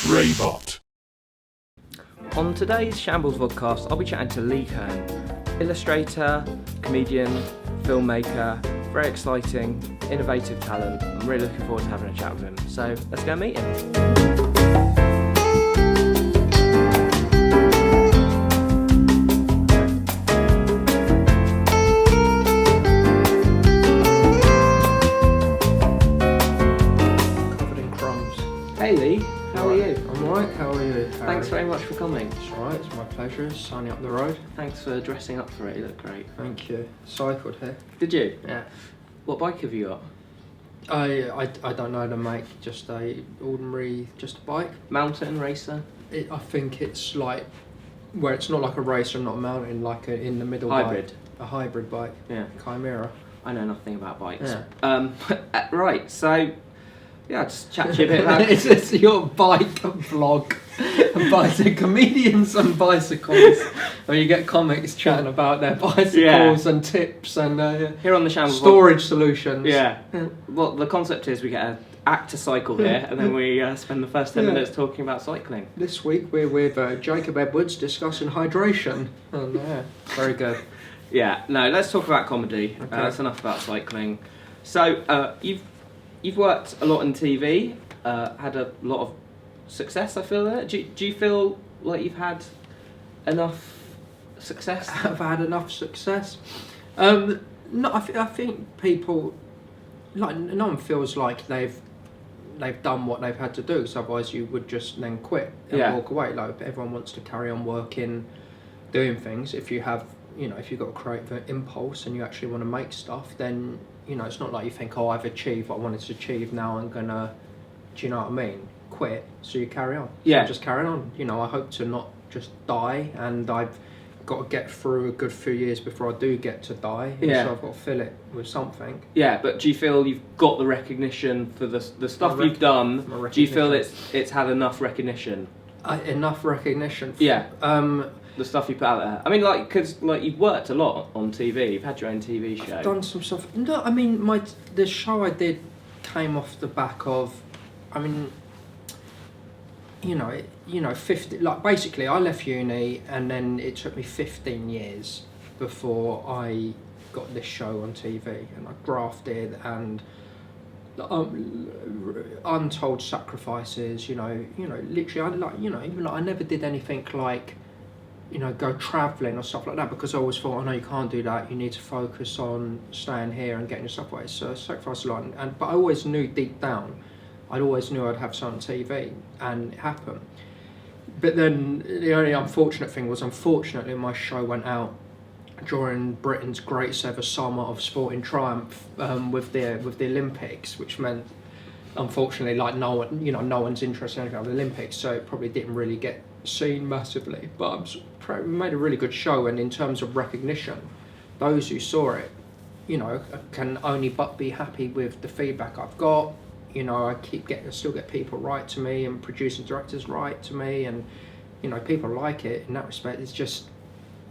Raybot. On today's Shambles Vodcast, I'll be chatting to Lee Kern, illustrator, comedian, filmmaker, very exciting, innovative talent. I'm really looking forward to having a chat with him. So let's go meet him. Covered in crumbs. Hey Lee, how are you? I'm alright, how are you? Thanks very much for coming. It's alright, it's my pleasure. It's sunny up the road. Thanks for dressing up for it, you look great. Thank you. Cycled here. Did you? Yeah. What bike have you got? I don't know the make, just a ordinary, just a bike. Mountain racer? I think it's like, where it's not like a racer, not a mountain, like a in the middle Hybrid. bike. A hybrid bike. Yeah. Chimera. I know nothing about bikes. Yeah. Right, so yeah, I'll just chat to you a bit about It's your bike vlog. Comedians and bicycles. Where you get comics chatting about their bicycles and tips and here on the Shambles storage solutions. Yeah. Well, the concept is we get an actor cycle here, and then we spend the first 10 minutes talking about cycling. This week we're with Jacob Edwards discussing hydration. And very good. Yeah. No, let's talk about comedy. Okay. That's enough about cycling. So you've worked a lot in TV, had a lot of success. I feel that. Do you feel like you've had enough success? Have had enough success? No, I think people, like, no one feels like they've done what they've had to do. So otherwise, you would just then quit and walk away. Like, everyone wants to carry on working, doing things. If you have, if you've got a creative impulse and you actually want to make stuff, then it's not like you think, oh, I've achieved what I wanted to achieve. Now I'm gonna, do you know what I mean? Quit. So you carry on. Yeah. So just carry on. I hope to not just die, and I've got to get through a good few years before I do get to die. Yeah. So I've got to fill it with something. Yeah, but do you feel you've got the recognition for the stuff you've done? Do you feel it's had enough recognition? Enough recognition. Yeah. The stuff you put out there. I mean, because you've worked a lot on TV. You've had your own TV show. I've done some stuff. No, I mean, the show I did came off the back of, 50. Like, basically, I left uni, and then it took me 15 years before I got this show on TV, and I grafted and. Untold sacrifices, literally, I never did anything like, go travelling or stuff like that, because I always thought, oh no, you can't do that, you need to focus on staying here and getting your stuff away. So I sacrificed a lot, but I always knew deep down, I'd have something on TV, and it happened. But then the only unfortunate thing was, unfortunately, my show went out during Britain's greatest ever summer of sporting triumph, with the Olympics, which meant, unfortunately, like, no one's interested in anything about the Olympics, so it probably didn't really get seen massively. But we made a really good show, and in terms of recognition, those who saw it, can only but be happy with the feedback I've got. I still get people write to me, and producing directors write to me, and people like it. In that respect, it's just,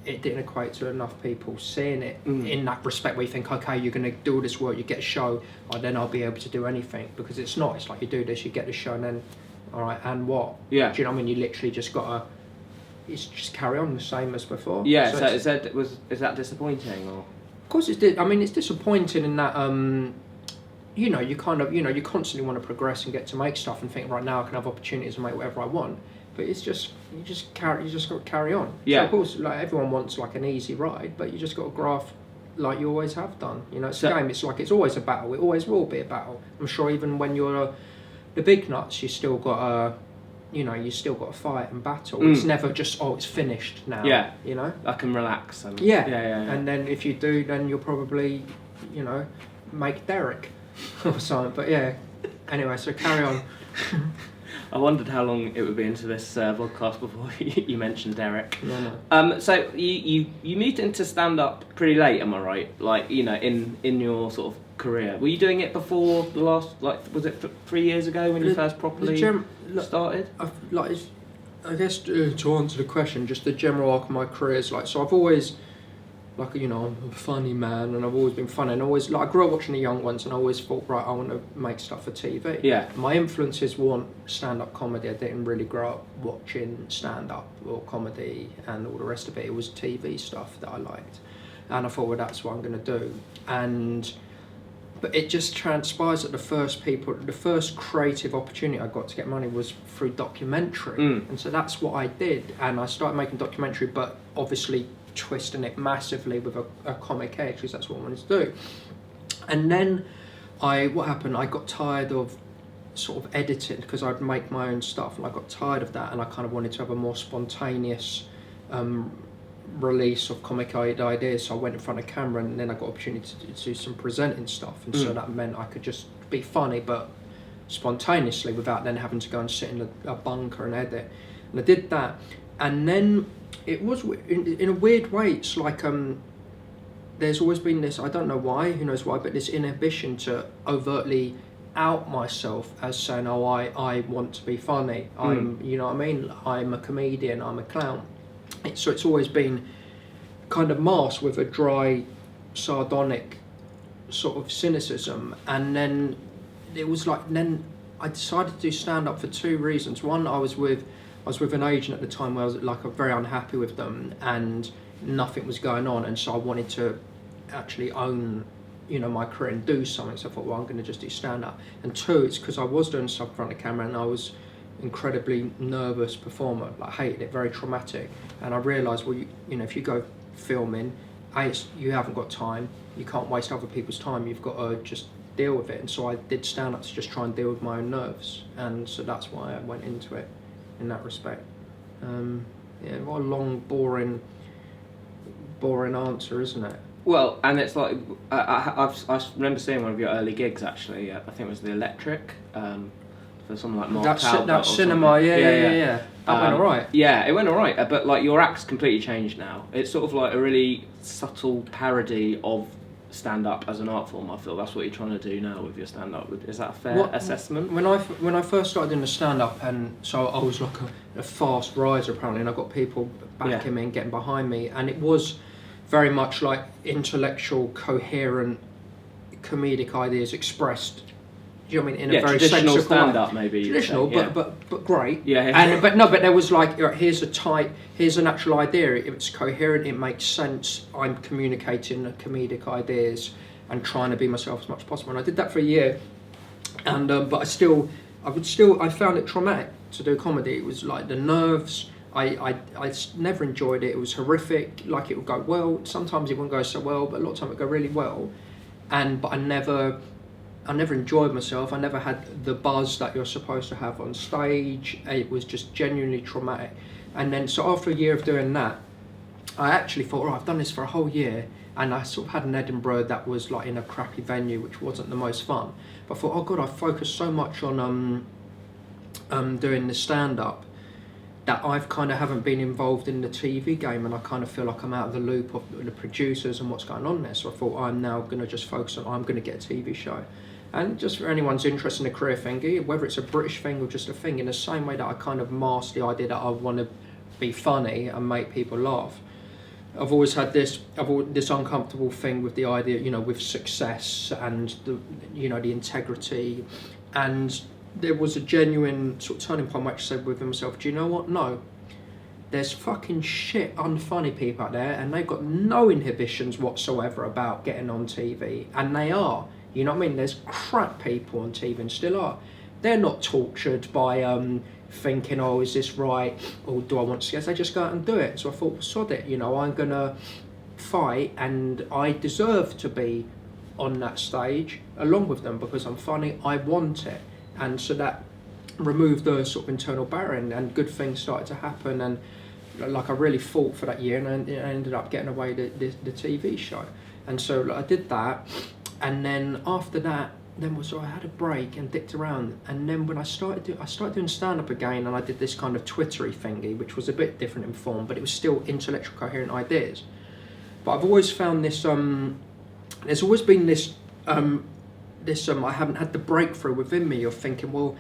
it didn't equate to enough people seeing it in that respect, where you think, okay, you're going to do all this work, you get a show, then I'll be able to do anything. Because it's not. It's like, you do this, you get the show, and then, all right, and what? Yeah. Do you know what I mean? You literally just got to, it's just carry on the same as before. Yeah. So is that disappointing, or? Of course, it's disappointing in that, you kind of, you constantly want to progress and get to make stuff and think, right, now I can have opportunities and make whatever I want. But it's just, you just got to carry on. Yeah. So of course, like, everyone wants like an easy ride, but you just got to graft like you always have done. It's a game. It's like, it's always a battle. It always will be a battle. I'm sure even when you're the big nuts, you still got to fight and battle. It's never just, it's finished now. Yeah. I can relax. Yeah. And then if you do, then you'll probably, make Derek or something. But yeah. Anyway, so carry on. I wondered how long it would be into this podcast before you mentioned Derek. No. So you moved into stand-up pretty late, am I right? Like, in your sort of career. Were you doing it before the last, was it 3 years ago when you first properly started? I guess to answer the question, just the general arc of my career is so I've always like, you know, I'm a funny man, and I've always been funny, and always, like, I grew up watching the Young Ones, and I always thought, right, I want to make stuff for TV. Yeah. My influences weren't stand-up comedy. I didn't really grow up watching stand-up or comedy and all the rest of it. It was TV stuff that I liked, and I thought, well, that's what I'm going to do. But it just transpires that the first creative opportunity I got to get money was through documentary. And so that's what I did. And I started making documentary, but obviously twisting it massively with a comic edge, because that's what I wanted to do. And then what happened, I got tired of sort of editing, because I'd make my own stuff, and I got tired of that, and I kind of wanted to have a more spontaneous release of comic ideas. So I went in front of camera, and then I got opportunity to do some presenting stuff, and so that meant I could just be funny but spontaneously without then having to go and sit in a bunker and edit. And I did that, and then it was in a weird way, it's like there's always been this, I don't know why, who knows why, but this inhibition to overtly out myself as saying, oh, I want to be funny, I'm, you know what I mean, I'm a comedian, I'm a clown. So it's always been kind of masked with a dry, sardonic sort of cynicism. And then it was like, then I decided to do stand-up for two reasons. One, I was with an agent at the time where I was like very unhappy with them, and nothing was going on, and so I wanted to actually own, you know, my career and do something. So I thought, well, I'm going to just do stand-up. And two, it's because I was doing stuff in front of the camera, and I was incredibly nervous performer, like hated it, very traumatic. And I realised, well, you know, if you go filming, you haven't got time, you can't waste other people's time, you've got to just deal with it. And so I did stand-up to just try and deal with my own nerves, and so that's why I went into it in that respect. Yeah, what a long, boring answer, isn't it? Well, and it's like, I remember seeing one of your early gigs, actually. I think it was the Electric, for something like Mark Talbot. That cinema, yeah. That went alright. Yeah, it went alright, but like your act's completely changed now. It's sort of like a really subtle parody of stand-up as an art form. I feel that's what you're trying to do now with your stand-up. Is that a fair assessment? When I first started doing the stand-up, and so I was like a fast riser apparently, and I got people backing me and getting behind me, and it was very much like intellectual, coherent, comedic ideas expressed. Do you know what I mean? In a very traditional sensible stand-up, way. maybe. Traditional, but great. Yeah. But there was like, here's an actual idea. It's coherent. It makes sense. I'm communicating the comedic ideas and trying to be myself as much as possible. And I did that for a year, and but I found it traumatic to do comedy. It was like the nerves. I never enjoyed it. It was horrific. Like, it would go well. Sometimes it wouldn't go so well, but a lot of time it would go really well. But I never enjoyed myself. I never had the buzz that you're supposed to have on stage. It was just genuinely traumatic. And then, so after a year of doing that, I actually thought, oh, I've done this for a whole year, and I sort of had an Edinburgh that was like in a crappy venue, which wasn't the most fun. But I thought, oh God, I focused so much on doing the stand-up that I've kind of haven't been involved in the TV game, and I kind of feel like I'm out of the loop of the producers and what's going on there. So I thought, I'm now going to just focus on, I'm going to get a TV show. And just for anyone's interest in a career thing, whether it's a British thing or just a thing, in the same way that I kind of masked the idea that I want to be funny and make people laugh, I've always had this uncomfortable thing with the idea, you know, with success and the integrity. And there was a genuine sort of turning point where I said with myself, do you know what? No. There's fucking shit unfunny people out there, and they've got no inhibitions whatsoever about getting on TV. And they are. You know what I mean? There's crap people on TV, and still are. They're not tortured by thinking, oh, is this right? Or do I want to? They just go out and do it. So I thought, well, sod it. You know, I'm going to fight, and I deserve to be on that stage along with them because I'm funny. I want it. And so that removed the sort of internal barrier, and good things started to happen. And like, I really fought for that year, and I ended up getting away the TV show. And so like, I did that. And then after that, I had a break and dicked around. And then when I started doing stand-up again, and I did this kind of Twittery thingy, which was a bit different in form, but it was still intellectual, coherent ideas. But I've always found this, there's always been this, I haven't had the breakthrough within me of thinking, well,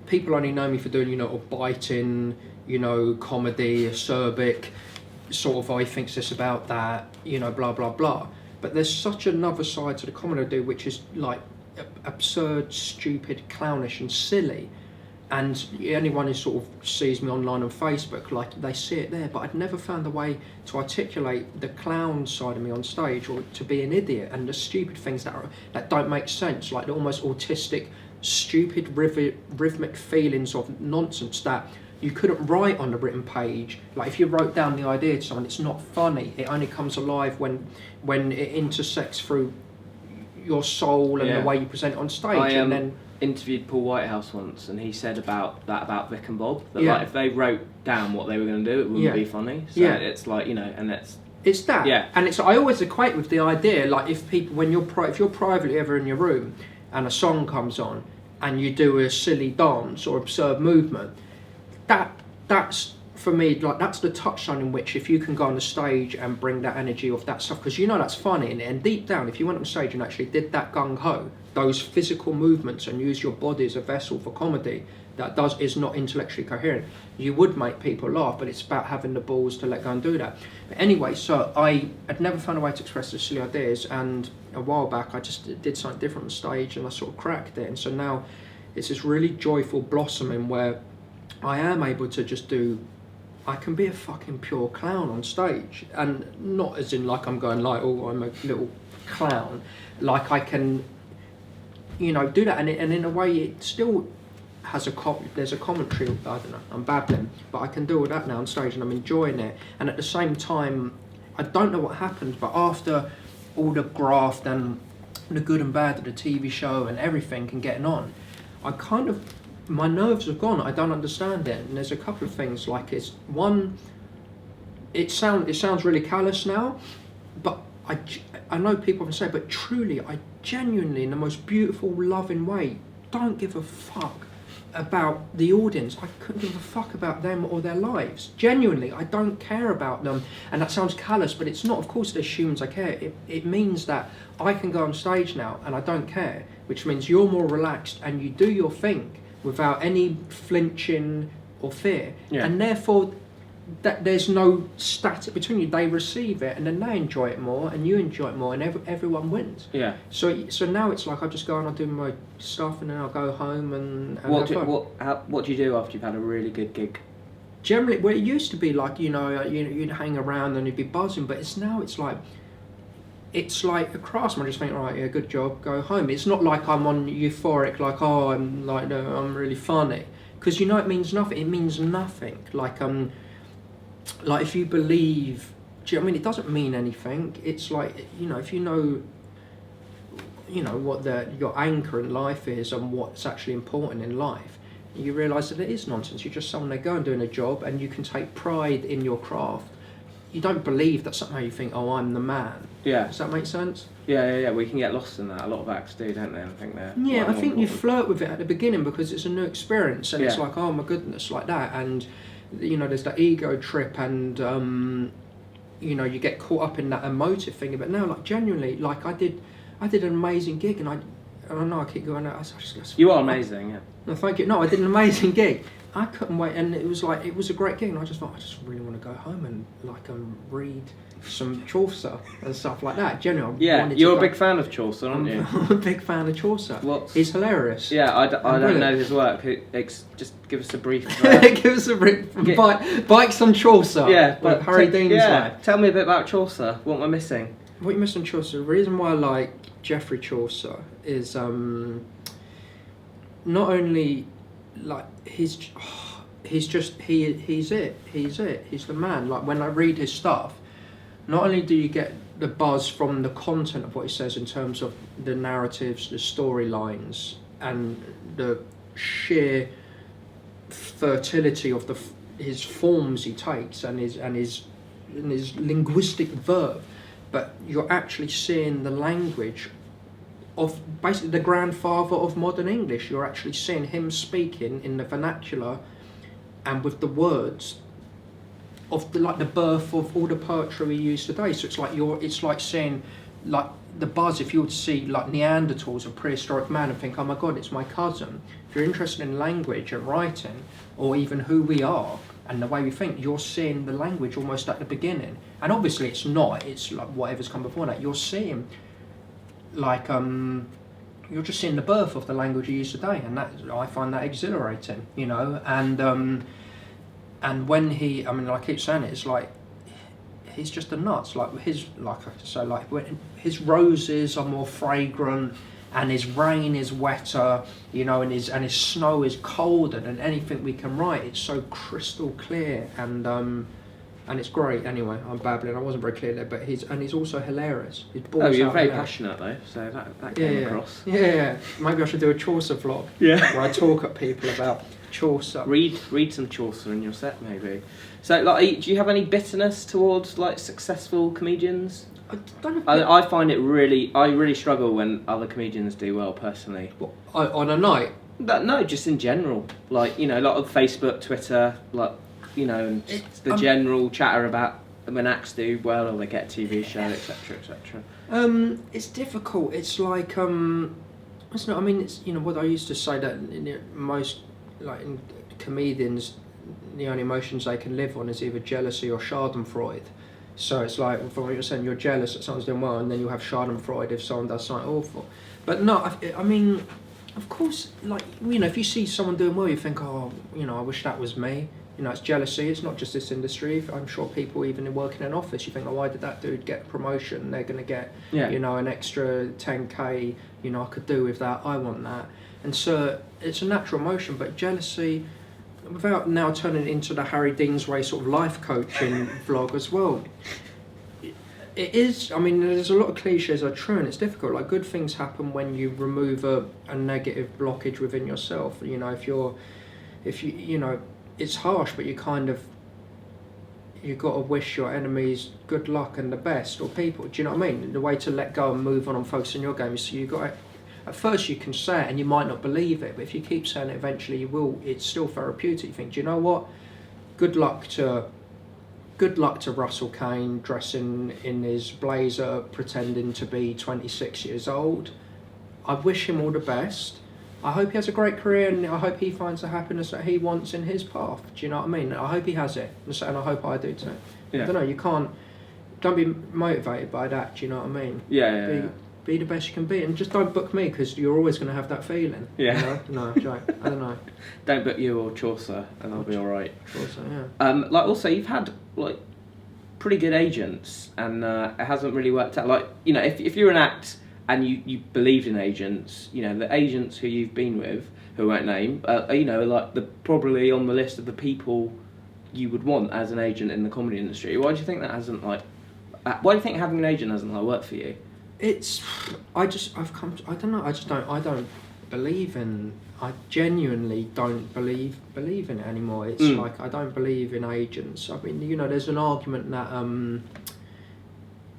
people only know me for doing, a biting, comedy, acerbic, sort of, oh, he thinks this about that, you know, blah blah blah. But there's such another side to the comedy I do, which is like absurd, stupid, clownish, and silly. And anyone who sort of sees me online on Facebook, like, they see it there. But I'd never found a way to articulate the clown side of me on stage, or to be an idiot and the stupid things that don't make sense, like the almost autistic, stupid rhythmic feelings of nonsense that you couldn't write on a written page. Like, if you wrote down the idea to someone, it's not funny. It only comes alive when it intersects through your soul and the way you present it on stage. And then interviewed Paul Whitehouse once, and he said about Vic and Bob, that like, if they wrote down what they were going to do, it wouldn't be funny. So it's like, you know, and it's that. Yeah. And it's, I always equate with the idea, like, if people, when if you're privately ever in your room and a song comes on and you do a silly dance or absurd movement, that's for me, like, that's the touchstone in which, if you can go on the stage and bring that energy of that stuff, because you know that's funny, and deep down, if you went on stage and actually did that gung-ho, those physical movements, and use your body as a vessel for comedy that is not intellectually coherent, you would make people laugh. But it's about having the balls to let go and do that. But anyway, so I had never found a way to express the silly ideas, and a while back I just did something different on stage, and I sort of cracked it. And so now it's this really joyful blossoming where I am able to just I can be a fucking pure clown on stage, and not as in like I'm going like, oh, I'm a little clown. Like, I can, you know, do that, and in a way it still has there's a commentary. I don't know, I'm babbling, but I can do all that now on stage, and I'm enjoying it. And at the same time, I don't know what happened, but after all the graft and the good and bad of the TV show and everything and getting on, I kind of, my nerves have gone. I don't understand it, and there's a couple of things. Like, it's one, it sounds really callous now, but I know people can say, but truly, I genuinely, in the most beautiful, loving way, don't give a fuck about the audience. I couldn't give a fuck about them or their lives. Genuinely, I don't care about them. And that sounds callous, but it's not. Of course, there's humans I care. It means that I can go on stage now and I don't care, which means you're more relaxed and you do your thing without any flinching or fear. Yeah. And therefore, that there's no static between you. They receive it and then they enjoy it more, and you enjoy it more, and everyone wins. Yeah. So now it's like I just go and I do my stuff, and then I'll go home and what do you do after you've had a really good gig? Generally, well, it used to be like, you know, you'd hang around and you'd be buzzing, but it's like a craftsman. I just think, right, yeah, good job, go home. It's not like I'm on euphoric, like, oh, I'm like, no, I'm really funny, because you know it means nothing. It means nothing. Like if you believe, do you know what I mean? It doesn't mean anything. It's like, you know, if you know what your anchor in life is and what's actually important in life, you realise that it is nonsense. You're just someone that go and doing a job, and you can take pride in your craft. You don't believe that somehow you think, oh, I'm the man. Yeah. Does that make sense? Yeah. We can get lost in that. A lot of acts do, don't they? I think they're... Yeah, I think you flirt with it at the beginning because it's a new experience, and it's like, oh my goodness, like that. And, you know, there's that ego trip, and, you know, you get caught up in that emotive thing. But now, like, genuinely, like, I did an amazing gig, and I know I keep going out. You are amazing, yeah. No, thank you. No, I did an amazing gig. I couldn't wait, and it was a great gig, and I just thought, I just really want to go home and read some Chaucer and stuff like that. Generally, you're a big fan of Chaucer, aren't you? I'm a big fan of Chaucer. He's hilarious. Yeah, I don't know his work. Just give us a brief. Give us a brief. Bikes on Chaucer. Yeah, like Harry Dean's life. Tell me a bit about Chaucer. What am I missing? What you missing, Chaucer? The reason why I like Geoffrey Chaucer is not only like he's the man. Like, when I read his stuff, not only do you get the buzz from the content of what he says in terms of the narratives, the storylines, and the sheer fertility of his forms he takes, and his linguistic verve, but you're actually seeing the language of basically the grandfather of modern English. You're actually seeing him speaking in the vernacular and with the words of the birth of all the poetry we use today. So it's like seeing like the buzz, if you were to see like Neanderthals or prehistoric man and think, oh my God, it's my cousin. If you're interested in language and writing, or even who we are and the way we think, you're seeing the language almost at the beginning. And obviously it's not, it's like whatever's come before that. You're seeing like, you're just seeing the birth of the language you use today, and that, I find that exhilarating, you know. And when he, I mean, I keep saying it, it's like, he's just a nuts. Like his, like I say, like when his roses are more fragrant, and his rain is wetter, you know, and his snow is colder than anything we can write. It's so crystal clear, and it's great. Anyway, I'm babbling. I wasn't very clear there, but he's also hilarious. Oh, you're very passionate though, so that came across. Yeah. Maybe I should do a Chaucer vlog. Yeah. Where I talk at people about Chaucer. Read some Chaucer in your set, maybe. So, like, do you have any bitterness towards like successful comedians? I don't know. I find it I really struggle when other comedians do well, personally. What, on a night? No, just in general. Like, you know, a lot of Facebook, Twitter, like, you know, and the general chatter about when acts do well or they get a TV show, etc., etc. It's difficult. It's like it's not. I mean, it's, you know, what I used to say, that in most, like, in comedians, the only emotions they can live on is either jealousy or Schadenfreude. So it's like, from what you're saying, you're jealous that someone's doing well, and then you have Schadenfreude if someone does something awful. But no, I mean, of course, like, you know, if you see someone doing well, you think, oh, you know, I wish that was me. You know, it's jealousy. It's not just this industry. I'm sure people, even working in an office, you think, oh, why did that dude get a promotion? They're going to get, you know, an extra 10k. You know, I could do with that. I want that. And so it's a natural emotion. But jealousy, without now turning it into the Harry Deansway sort of life coaching vlog as well, it is. I mean, there's a lot of cliches are true, and it's difficult. Like, good things happen when you remove a negative blockage within yourself. You know, if you you know, it's harsh, but you got to wish your enemies good luck and the best, or people. Do you know what I mean? The way to let go and move on and focus on your game is, so you got to, at first you can say it and you might not believe it, but if you keep saying it, eventually you will. It's still therapeutic. You think, do you know what? Good luck to Russell Kane dressing in his blazer, pretending to be 26 years old. I wish him all the best. I hope he has a great career, and I hope he finds the happiness that he wants in his path. Do you know what I mean? I hope he has it, and I hope I do too. Yeah. I don't know, don't be motivated by that, do you know what I mean? Be the best you can be, and just don't book me, because you're always going to have that feeling. Yeah. You know? No, joke. I don't know. Don't book you or Chaucer, and I'll be alright. Chaucer, yeah. Like, also, you've had, like, pretty good agents, and it hasn't really worked out. Like, you know, if you're an act and you believed in agents, you know, the agents who you've been with, who I won't name, you know, like, probably on the list of the people you would want as an agent in the comedy industry. Why do you think that hasn't, like, why do you think having an agent hasn't, like, worked for you? I genuinely don't believe in it anymore. It's like, I don't believe in agents. I mean, you know, there's an argument that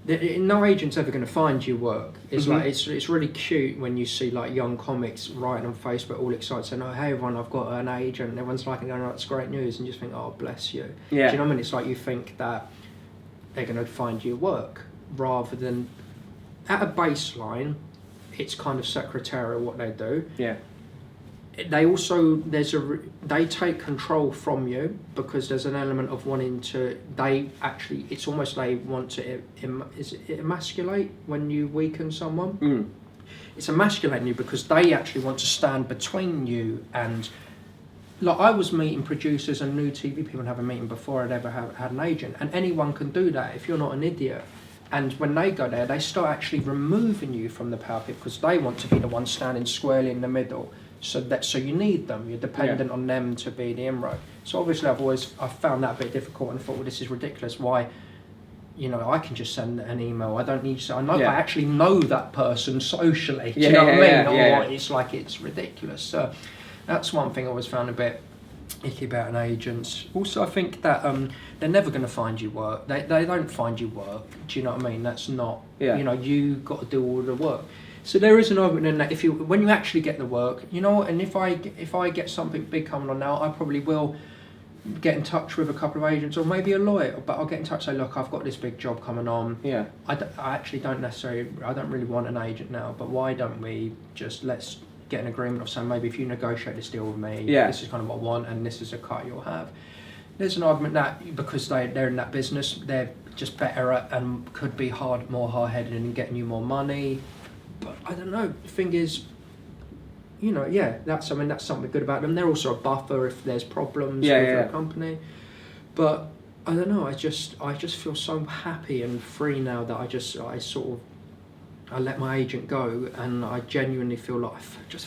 no agent's ever going to find you work. It's like, it's really cute when you see like young comics writing on Facebook all excited saying, oh, hey everyone, I've got an agent, and everyone's like, oh, that's great news, and you just think, oh, bless you. Yeah. Do you know what I mean? It's like, you think that they're going to find you work, rather than, at a baseline, it's kind of secretarial what they do. Yeah. They also, they take control from you, because there's an element of wanting to, it's almost they want to, is it emasculate when you weaken someone? It's emasculating you, because they actually want to stand between you and, like, I was meeting producers and new TV people and have a meeting before I'd ever had an agent, and anyone can do that if you're not an idiot. And when they go there, they start actually removing you from the power pit, because they want to be the one standing squarely in the middle. So you need them. You're dependent on them to be the inroad. So obviously, I've found that a bit difficult, and thought, well, this is ridiculous. Why? You know, I can just send an email. I don't need to. I actually know that person socially. Do you know what I mean? It's like, it's ridiculous. So that's one thing I always found a bit icky about an agent. Also, I think that they're never going to find you work. They don't find you work. Do you know what I mean? That's not. You know, you got to do all the work. So there is an argument in that when you actually get the work, you know what, and if I get something big coming on now, I probably will get in touch with a couple of agents or maybe a lawyer, but I'll get in touch and say, look, I've got this big job coming on. Yeah. I actually don't really want an agent now, but why don't we just let's get an agreement of saying maybe if you negotiate this deal with me, this is kind of what I want and this is a cut you'll have. There's an argument that because they're in that business, they're just better at and could be more hard-headed in getting you more money. But I don't know. The thing is, that's something good about them. They're also a buffer if there's problems with their company. But I don't know. I just feel so happy and free now that I let my agent go, and I genuinely feel like do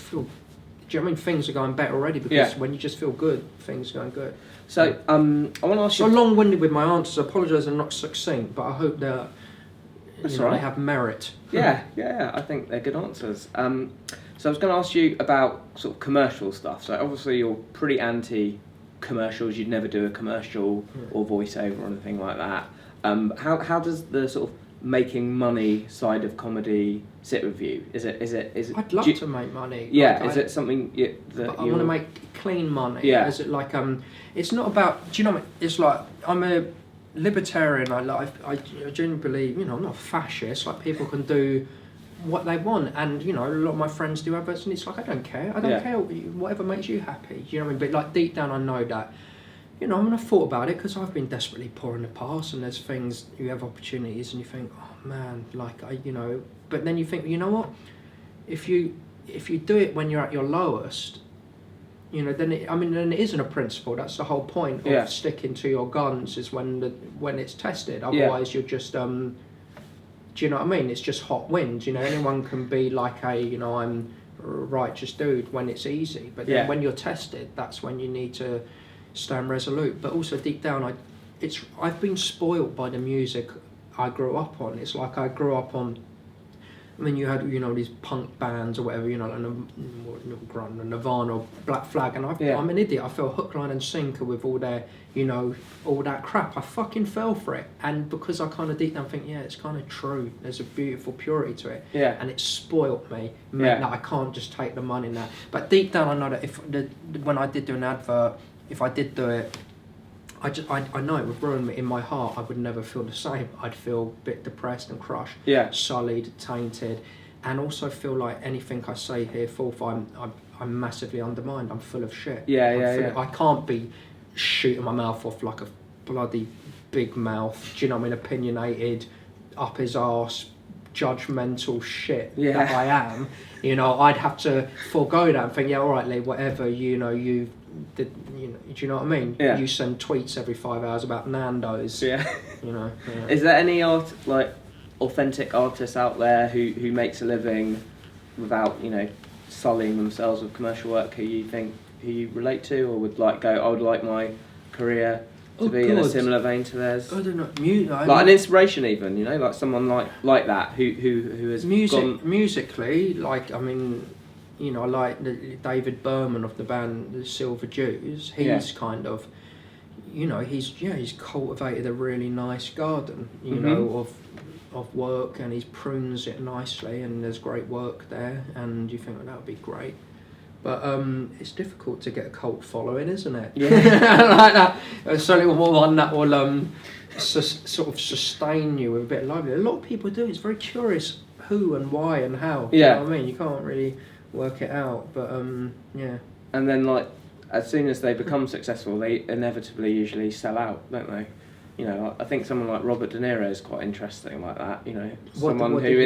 you know what I mean? Things are going better already because when you just feel good, things are going good. So I want to ask you. So long-winded with my answers. I apologise, I'm not succinct, but I hope that they have merit. Yeah, I think they're good answers. So I was going to ask you about sort of commercial stuff. So obviously you're pretty anti-commercials. You'd never do a commercial or voiceover or anything like that. How does the sort of making money side of comedy sit with you? Is it? I'd love to make money. Yeah, is it something that I want to make clean money? Yeah. Is it like It's not about. Do you know what? It's like I'm a libertarian. I genuinely believe. I'm not a fascist. Like people can do what they want, and a lot of my friends do adverts, and it's like I don't care. I don't care whatever makes you happy. Do you know what I mean? But like deep down, I know that. I've thought about it because I've been desperately poor in the past, and there's things you have opportunities, and you think, oh man, But then you think, you know what? If you do it when you're at your lowest, then it isn't a principle. That's the whole point of sticking to your guns is when it's tested. Otherwise, you're just do you know what I mean? It's just hot wind. Anyone can be like I'm a righteous dude when it's easy, but then when you're tested, that's when you need to stand resolute. But also deep down, I've been spoilt by the music I grew up on. It's like I grew up on. You had these punk bands or whatever, like Nirvana or Black Flag, and I'm an idiot. I fell hook, line, and sinker with all their, all that crap. I fucking fell for it, and because I kind of deep down think, it's kind of true. There's a beautiful purity to it, and it spoilt me. Meant that I can't just take the money in that. But deep down, I know that when I did do an advert, if I did do it, I know it would ruin me in my heart. I would never feel the same. I'd feel a bit depressed and crushed, sullied, tainted, and also feel like anything I say here forth, I'm massively undermined. I'm full of shit. I can't be shooting my mouth off like a bloody big mouth. Do you know what I mean? Opinionated, up his arse, judgmental shit that I am. I'd have to forego that and think, all right, Lee, whatever. Do you know what I mean? You send tweets every 5 hours about Nando's. Is there any authentic artists out there who makes a living without sullying themselves with commercial work who you relate to or would I would like my career to be in a similar vein to theirs? I don't know. Like an inspiration even, like someone like that who has musically, I like David Berman of the band The Silver Jews. He's kind of, he's cultivated a really nice garden, of work, and he's prunes it nicely, and there's great work there, and you think that would be great. But it's difficult to get a cult following, isn't it? Yeah. Like that. It's only one that will sort of sustain you with a bit of livelihood. A lot of people do. It's very curious who and why and how. Do you know what I mean? You can't really work it out, but And then as soon as they become successful, they inevitably usually sell out, don't they? I think someone like Robert De Niro is quite interesting like that. Someone who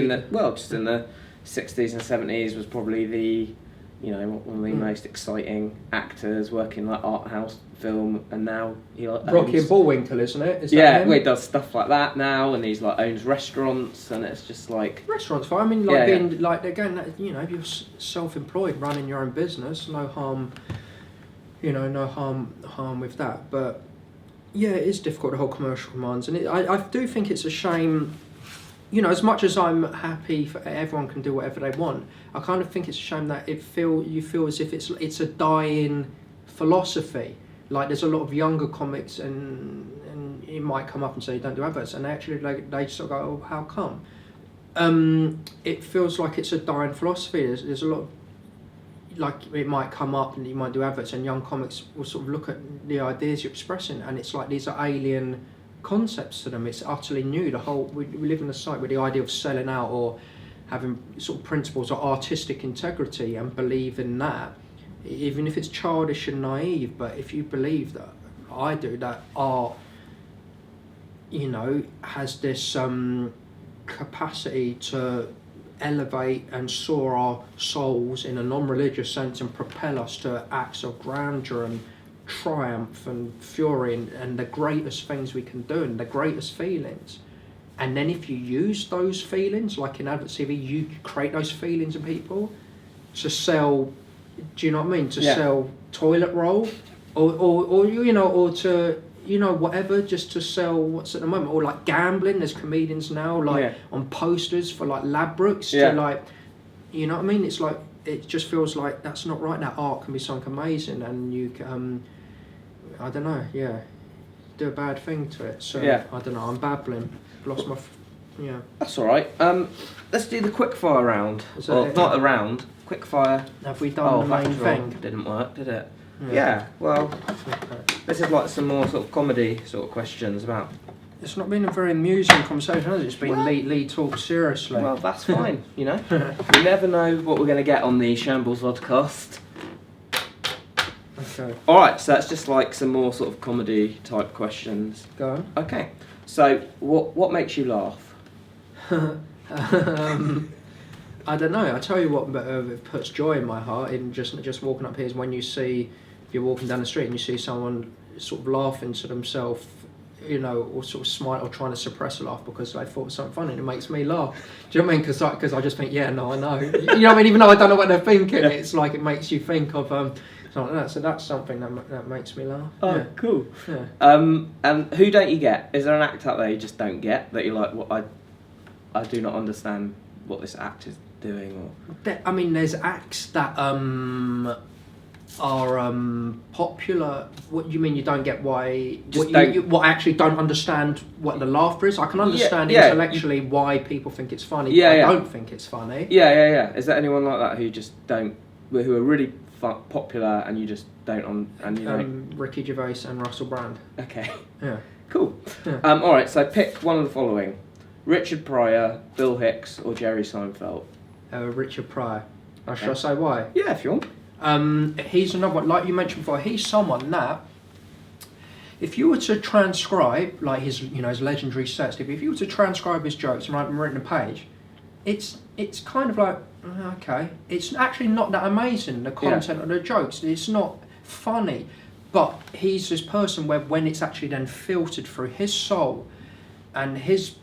just in the 60s and 70s was probably the one of the most exciting actors working like art house film, and now he Rocky and Bullwinkle, isn't it? He does stuff like that now, and he's owns restaurants, and it's just restaurants. Being again, if you're self-employed, running your own business, no harm, no harm with that. But it is difficult, the whole commercial commands, and I do think it's a shame. As much as I'm happy for everyone can do whatever they want, I kind of think it's a shame that you feel as if it's a dying philosophy. Like there's a lot of younger comics and it might come up and say don't do adverts, and actually they sort of go, oh, how come? It feels like it's a dying philosophy. There's a lot of like it might come up and you might do adverts, and young comics will sort of look at the ideas you're expressing, and it's like these are alien concepts to them. It's utterly new. We live in a society where the idea of selling out or having sort of principles or artistic integrity and believe in that, even if it's childish and naive, but if you believe that, I do, that art, you know, has this capacity to elevate and soar our souls in a non-religious sense and propel us to acts of grandeur and triumph and fury and the greatest things we can do and the greatest feelings. And then if you use those feelings, like in advert TV, you create those feelings in people to sell, do you know what I mean? To sell toilet roll or you know, or to, you know, whatever, just to sell what's at the moment, or like gambling. There's comedians now, like on posters for like Ladbrokes, to like, you know what I mean? It's like, it just feels like that's not right. That art can be something amazing, and you can, I don't know, do a bad thing to it. So I don't know. I'm babbling. Lost my, That's all right. Let's do the quickfire round. Not a round. Quickfire. Have we done the main thing? Didn't work, did it? Yeah. Well, this is like some more sort of comedy sort of questions about. It's not been a very amusing conversation, has it? It's been Lee talk seriously. Well, that's fine. You know, you never know what we're going to get on the Shambles Vodcast. Okay. All right. So that's just like some more sort of comedy type questions. Go on. Okay. So what makes you laugh? I don't know. I tell you what puts joy in my heart in just walking up here is when you see, if you're walking down the street and you see someone sort of laughing to themselves, you know, or sort of smile or trying to suppress a laugh because they thought of something funny, and it makes me laugh. Do you know what I mean? Because I just think, I know. You know what I mean? Even though I don't know what they're thinking, it's like it makes you think of something like that. So that's something that makes me laugh. Oh, cool. Yeah. And who don't you get? Is there an act out there you just don't get that you're like, what I do not understand what this act is doing? Or I mean, there's acts that are popular. What do you mean you don't get why? What actually don't understand what the laughter is? I can understand intellectually why people think it's funny, but I don't think it's funny. Yeah. Is there anyone like that who just don't, who are really popular and you just don't and you know? Ricky Gervais and Russell Brand. Okay. Yeah. Cool. Yeah. All right. So pick one of the following: Richard Pryor, Bill Hicks, or Jerry Seinfeld. Richard Pryor. Okay. Should I say why? Yeah, if you want. He's another one, like you mentioned before. He's someone that, if you were to transcribe like his legendary sets, if you were to transcribe his jokes and write them written a page, it's kind of like okay, it's actually not that amazing. The content of the jokes, it's not funny, but he's this person where when it's actually then filtered through his soul, and his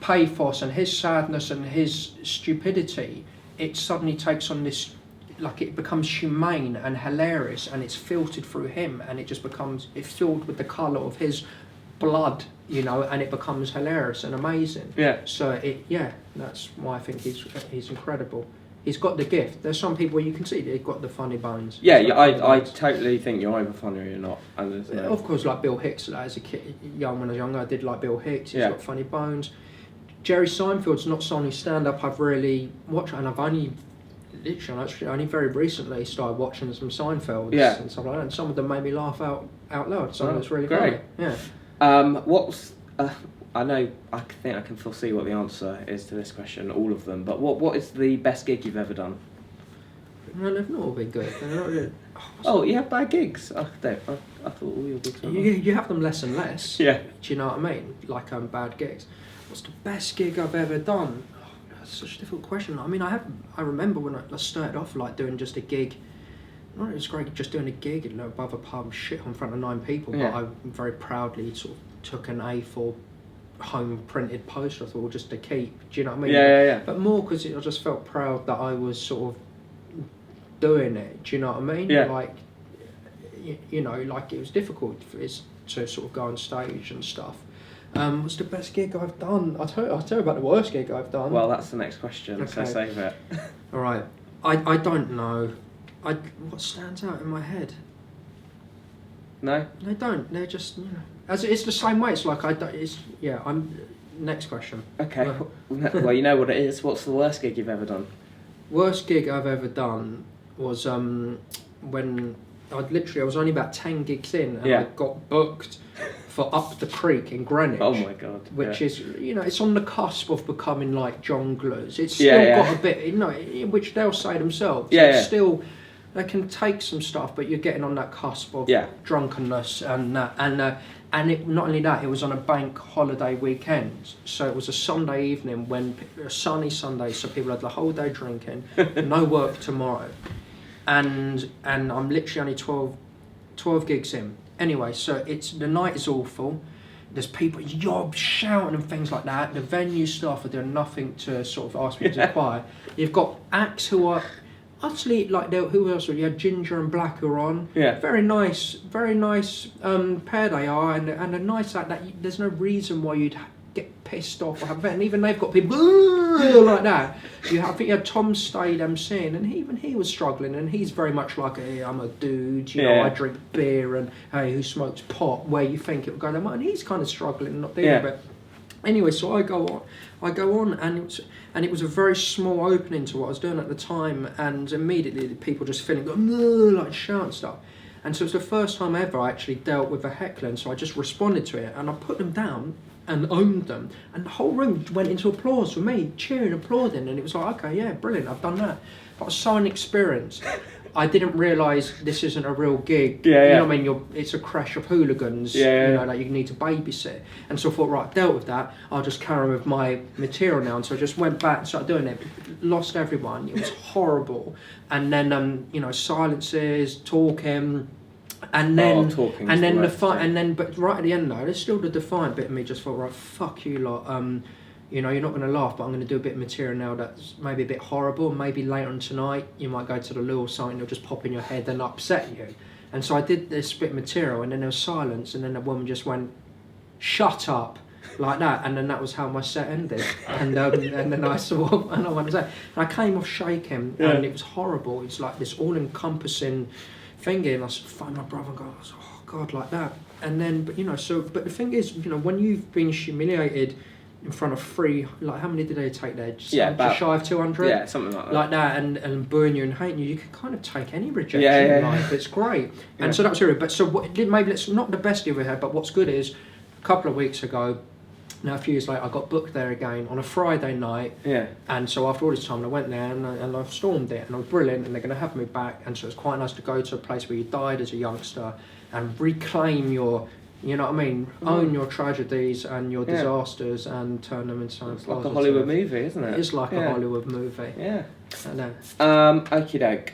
pathos and his sadness and his stupidity, it suddenly takes on this, like it becomes humane and hilarious, and it's filtered through him, and it's filled with the colour of his blood, you know, and it becomes hilarious and amazing. Yeah. So that's why I think he's incredible. He's got the gift. There's some people where you can see that he's got the funny bones. Yeah, I totally think you're either funny or you're not. And of course, like Bill Hicks, like, as a kid, when I was younger, I did like Bill Hicks. He's got funny bones. Jerry Seinfeld's not someone whose stand-up I've really watched, and I've only very recently started watching some Seinfelds and stuff like that, and some of them made me laugh out loud. So it's really great. Funny. Yeah. What's I think I can foresee what the answer is to this question, all of them. But what is the best gig you've ever done? No, they've not all been good. They're not really. You have bad gigs. I thought all your gigs were. You have them less and less. Yeah. Do you know what I mean? Like bad gigs. What's the best gig I've ever done? Oh, that's such a difficult question. I mean, I remember when I started off like doing just a gig. It was great just doing a gig above a pub, shit in front of 9 people. But I very proudly sort of took an A4 home printed poster. I thought, just to keep. Do you know what I mean? Yeah. But more because I just felt proud that I was sort of doing it. Do you know what I mean? Yeah. Like, you know, like it was difficult to sort of go on stage and stuff. What's the best gig I've done? I'll tell you about the worst gig I've done. Well, that's the next question, so save it. All right. I don't know. What stands out in my head? No? They don't. They're just, as it's the same way. It's like next question. Okay. Well, you know what it is. What's the worst gig you've ever done? Worst gig I've ever done. was when I was only about 10 gigs in, and I got booked for Up the Creek in Greenwich. Oh my god! Which is, it's on the cusp of becoming like jongleurs. It's still got a bit, which they'll say themselves. It's still, they can take some stuff, but you're getting on that cusp of drunkenness and that, and it, not only that, it was on a bank holiday weekend. So it was a Sunday evening, a sunny Sunday, so people had the whole day drinking, no work tomorrow, and I'm literally only 12 gigs in. Anyway, so the night is awful. There's people shouting and things like that. The venue staff are doing nothing to sort of ask me to be quiet. You've got acts who are utterly like, who else? You had Ginger and Black who are on. Yeah. Very nice pair they are, and a nice act that there's no reason why you'd get pissed off or have and even they've got people like that. I think you had Tom Stade emceeing, and even he was struggling, and he's very much like, hey, I'm a dude, I drink beer, and hey, who smokes pot, where you think it would go that way, and he's kind of struggling and not doing it. But anyway, so I go on, and it was a very small opening to what I was doing at the time, and immediately the people just feeling like shouting stuff. And so it was the first time ever I actually dealt with a heckler, and so I just responded to it, and I put them down and owned them, and the whole room went into applause for me, cheering, applauding, and it was like, okay, yeah, brilliant, I've done that. But I was so inexperienced. I didn't realise this isn't a real gig. You know what I mean? It's a crash of hooligans. Like you need to babysit. And so I thought, right, I've dealt with that. I'll just carry on with my material now. And so I just went back and started doing it. Lost everyone. It was horrible. And then silences, talking. And then, but right at the end though, there's still the defiant bit of me just thought, right, fuck you lot. You're not going to laugh, but I'm going to do a bit of material now that's maybe a bit horrible. Maybe later on tonight, you might go to the loo or something, it'll just pop in your head and upset you. And so I did this bit of material, and then there was silence, and then the woman just went, shut up, like that. And then that was how my set ended. And then I saw, and I went, and I came off shaking, and it was horrible. It's like this all-encompassing thing, and I phoned my brother and go, oh God, like that. And then, but the thing is, when you've been humiliated in front of three, like how many did they take there? Just shy of 200? Yeah, something like that. Like that, and booing you and hating you can kind of take any rejection in life. It's great. And so that was it. But so maybe it's not the best you've ever had, but what's good is, a couple of weeks ago, now a few years later, I got booked there again on a Friday night. Yeah. And so after all this time, I went there and I stormed it, and I was brilliant, and they're going to have me back. And so it's quite nice to go to a place where you died as a youngster and reclaim your, own your tragedies and your disasters and turn them into something positive. It's like a Hollywood movie, isn't it? It's like a Hollywood movie. Yeah. I know. Okie doke.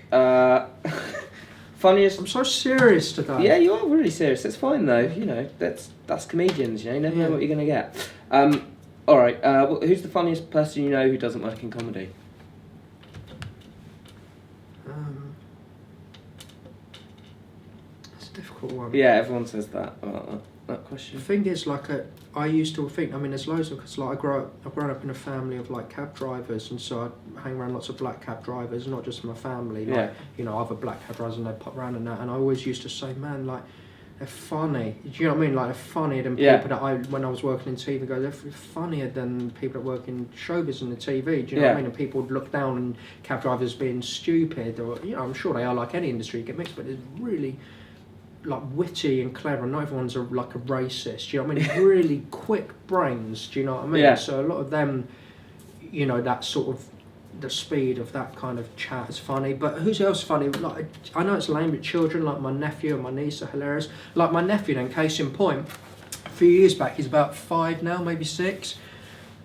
Funniest. I'm so serious today. Yeah, you are really serious. It's fine though. That's comedians. You never know what you're gonna get. All right. Who's the funniest person you know who doesn't work in comedy? That's a difficult one. Yeah, everyone says that about that question. The thing is, I used to think, there's loads of, because I've grown up in a family of cab drivers, and so I hang around lots of black cab drivers, not just my family, other black cab drivers, and they pop around and that, and I always used to say, man, they're funny. Do you know what I mean? They're funnier than people that when I was working in TV, they're funnier than people that work in showbiz and the TV. Do you know what I mean? And people would look down on cab drivers being stupid, or, I'm sure they are like any industry, you get mixed, but it's really witty and clever, and not everyone's a racist, do you know what I mean? Really quick brains, do you know what I mean? Yeah. So a lot of them, that sort of, the speed of that kind of chat is funny. But who's else funny? I know it's lame, but children, like my nephew and my niece are hilarious. Like my nephew then, case in point, a few years back, he's about 5 now, maybe 6,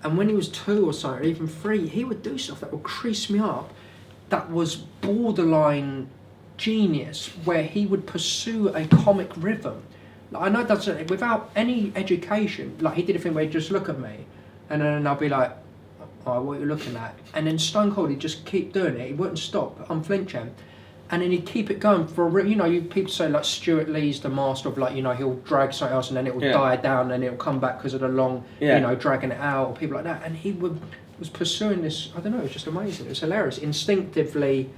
and when he was 2 or so, or even 3, he would do stuff that would crease me up, that was borderline genius, where he would pursue a comic rhythm. I know that's without any education. He did a thing where he'd just look at me, and then I'll be like, "Oh, what are you looking at?" And then stone cold, he'd just keep doing it. He wouldn't stop, unflinching, and then he'd keep it going for you people say Stuart Lee's the master of he'll drag something else and then it will die down and it'll come back because of the long dragging it out, or people like that. And he was pursuing this. I don't know. It was just amazing. It was hilarious. Instinctively.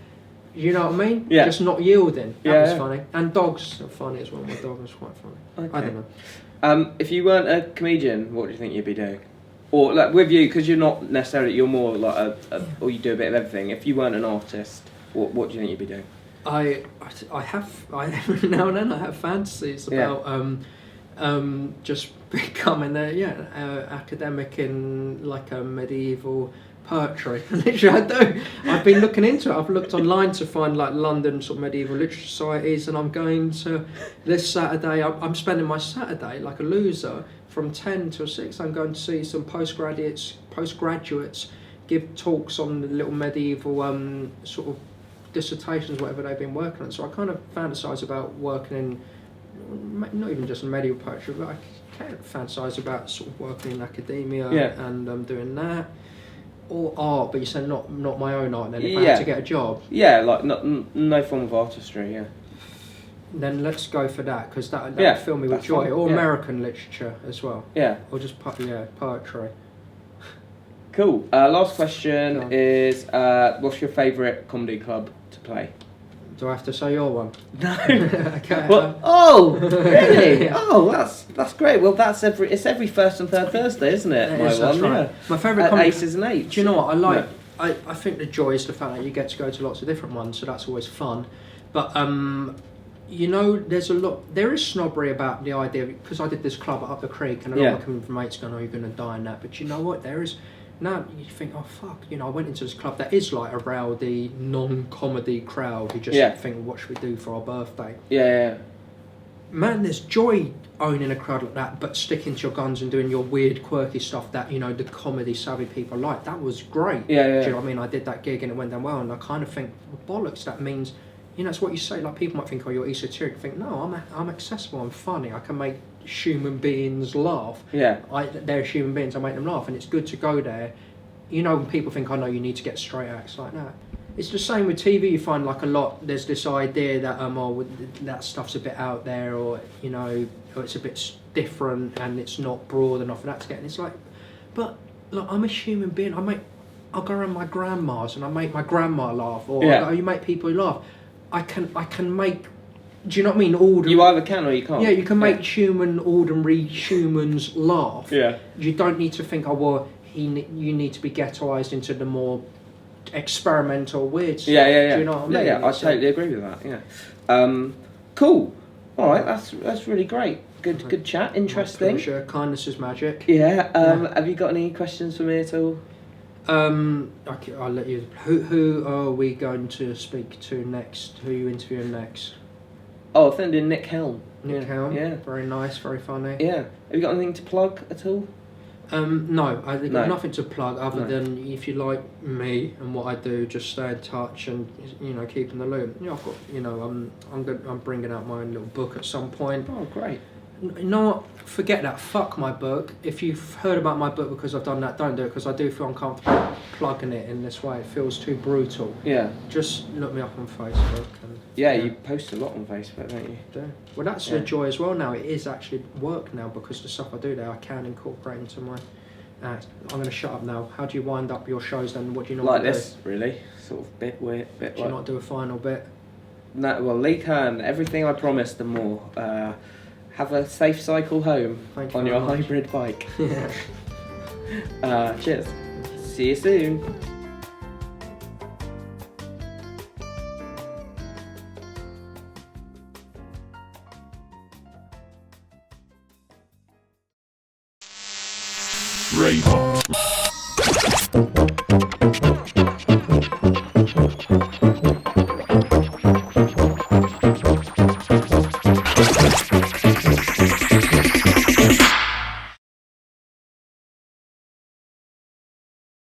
You know what I mean? Yeah. Just not yielding. That was funny. And dogs are funny as well. My dog was quite funny. Okay. I don't know. If you weren't a comedian, what do you think you'd be doing? Or with you, because you're not necessarily, you're more or you do a bit of everything. If you weren't an artist, What do you think you'd be doing? I every now and then I have fantasies about just becoming a academic in like a medieval poetry. Literally, I do. I've been looking into it. I've looked online to find like London sort of medieval literature societies, and I'm going to this Saturday. I'm spending my Saturday like a loser from 10 till 6. I'm going to see some postgraduates give talks on the little medieval sort of dissertations, whatever they've been working on. So I kind of fantasise about working in, not even just in medieval poetry, but I can fantasise about sort of working in academia and doing that. Or art, but you said not my own art then, if I had to get a job. Yeah, like no form of artistry, Then let's go for that, because that would fill me with joy. Fun. Or American literature as well. Yeah. Or just poetry. Cool. Last question is, what's your favourite comedy club to play? Do I have to say your one? No. Okay. Oh, really? Oh, that's great. Well, it's every first and third Thursday, isn't it? That's right. Yeah. My favourite comedy. Aces and Eights. Do you know what I like? No. I think the joy is the fact that you get to go to lots of different ones, so that's always fun. But you know, there is snobbery about the idea, because I did this club up the creek, and a lot of my mates going, "Oh, you're going to die in that." But you know what? There is. Now you think, oh fuck, you know, I went into this club that is like a rowdy, non-comedy crowd who just think, what should we do for our birthday? Yeah. Man, there's joy owning a crowd like that, but sticking to your guns and doing your weird, quirky stuff that, you know, the comedy savvy people like. That was great. Yeah. Do you know what I mean? I did that gig and it went down well, and I kind of think, well, bollocks, that means, you know, it's what you say. Like, people might think, oh, you're esoteric. Think, no, I'm accessible, I'm funny, I can make human beings laugh. Yeah. They're human beings, I make them laugh, and it's good to go there. You know, when people think, oh no, you need to get straight acts like that. It's the same with TV. You find like a lot, there's this idea that that stuff's a bit out there, or you know, or it's a bit different and it's not broad enough for that to get. And it's like, but look, I'm a human being. I'll go around my grandma's and I make my grandma laugh, or you make people laugh. I can make. Do you know what I mean? You either can or you can't. Yeah, you can make ordinary humans laugh. Yeah. You don't need to think, oh well, you need to be ghettoised into the more experimental weird stuff. Yeah. Do you know what I mean? Yeah, I totally agree with that. Yeah. Cool. All right, that's really great. Good chat. Interesting. My pleasure. Kindness is magic. Yeah. Have you got any questions for me at all? Okay, I'll let you. Who are we going to speak to next? Who are you interviewing next? Oh, I think doing Nick Helm. Nick Helm. Yeah. Very nice. Very funny. Yeah. Have you got anything to plug at all? No, I've got nothing to plug other than if you like me and what I do, just stay in touch and, you know, keep in the loop. You know, I've got, you know, I'm bringing out my own little book at some point. Oh, great. You know what? Forget that. Fuck my book. If you've heard about my book because I've done that, don't do it, because I do feel uncomfortable plugging it in this way. It feels too brutal. Yeah. Just look me up on Facebook. And, you post a lot on Facebook, don't you? Do. Well, that's the joy as well now. It is actually work now, because the stuff I do there I can incorporate into my act. I'm going to shut up now. How do you wind up your shows then? What do you normally do? Like this, really. Sort of bit weird. Do you not do a final bit? No, well, Lee Kern, everything I promised and more. Have a safe cycle home on your hybrid bike. Yeah. Cheers. See you soon. Raybot.